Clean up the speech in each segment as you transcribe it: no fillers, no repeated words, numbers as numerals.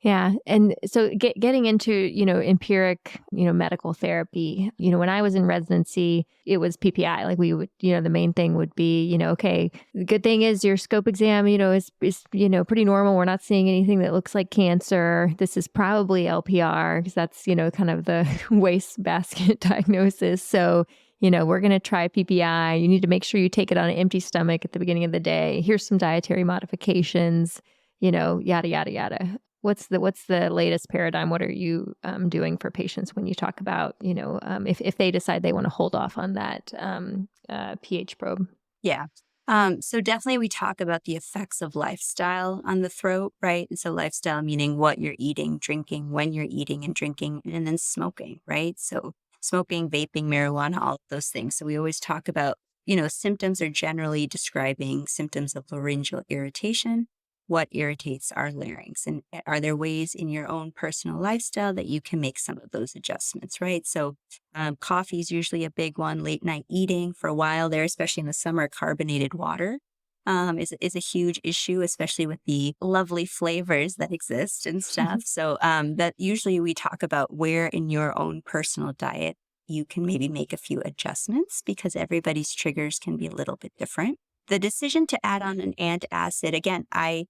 Yeah. And so getting into, empiric, medical therapy, when I was in residency, it was PPI. Like we would, the main thing would be, okay, the good thing is your scope exam, is pretty normal. We're not seeing anything that looks like cancer. This is probably LPR because that's, kind of the wastebasket diagnosis. So, we're going to try PPI. You need to make sure you take it on an empty stomach at the beginning of the day. Here's some dietary modifications, yada, yada, yada. What's the latest paradigm? What are you doing for patients when you talk about, if they decide they want to hold off on that pH probe? Yeah. So definitely we talk about the effects of lifestyle on the throat, right? And so lifestyle meaning what you're eating, drinking, when you're eating and drinking, and then smoking, right? So smoking, vaping, marijuana, all of those things. So we always talk about, symptoms are generally describing symptoms of laryngeal irritation. What irritates our larynx? And are there ways in your own personal lifestyle that you can make some of those adjustments, right? So coffee is usually a big one. Late night eating for a while there, especially in the summer, carbonated water is a huge issue, especially with the lovely flavors that exist and stuff. So that usually we talk about where in your own personal diet you can maybe make a few adjustments because everybody's triggers can be a little bit different. The decision to add on an antacid, again, I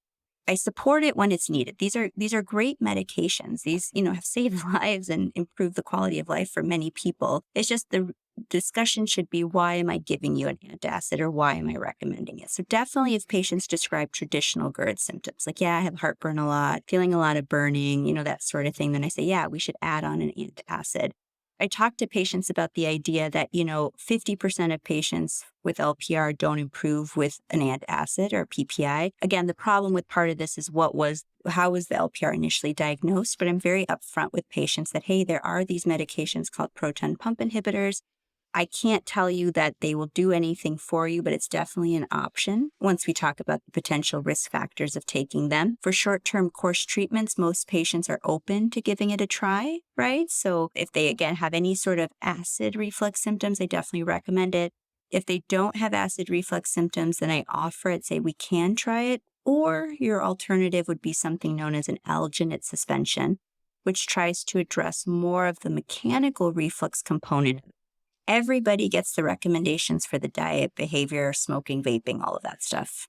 support it when it's needed. These are great medications. These, have saved lives and improved the quality of life for many people. It's just the discussion should be, why am I giving you an antacid or why am I recommending it? So definitely if patients describe traditional GERD symptoms, like, yeah, I have heartburn a lot, feeling a lot of burning, that sort of thing, then I say, yeah, we should add on an antacid. I talk to patients about the idea that, 50% of patients with LPR don't improve with an antacid or PPI. Again, the problem with part of this is how was the LPR initially diagnosed? But I'm very upfront with patients that, hey, there are these medications called proton pump inhibitors. I can't tell you that they will do anything for you, but it's definitely an option once we talk about the potential risk factors of taking them. For short-term course treatments, most patients are open to giving it a try, right? So if they, again, have any sort of acid reflux symptoms, I definitely recommend it. If they don't have acid reflux symptoms, then I offer it, say we can try it, or your alternative would be something known as an alginate suspension, which tries to address more of the mechanical reflux component. Everybody gets the recommendations for the diet, behavior, smoking, vaping, all of that stuff.